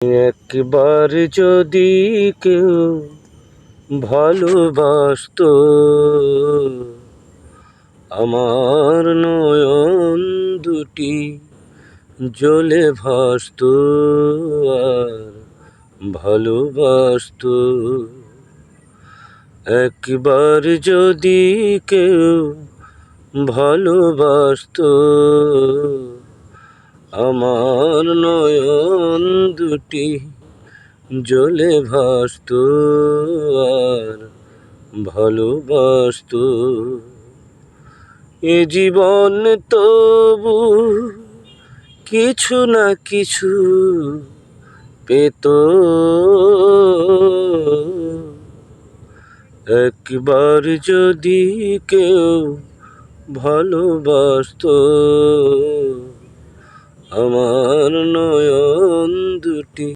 একবার যদি কেউ ভালোবাসতো, আমার নয়ন দুটি জ্বলে ভাসতো আর ভালোবাসতো। একবার যদি কেউ ভালোবাসতো, আমার নয়ন দুটি জ্বলে ভাসতো আর ভালোবাসতো। এ জীবন তবু কিছু না কিছু পেত, একবার যদি কেউ ভালোবাসতো, আমার নয়ন দুটি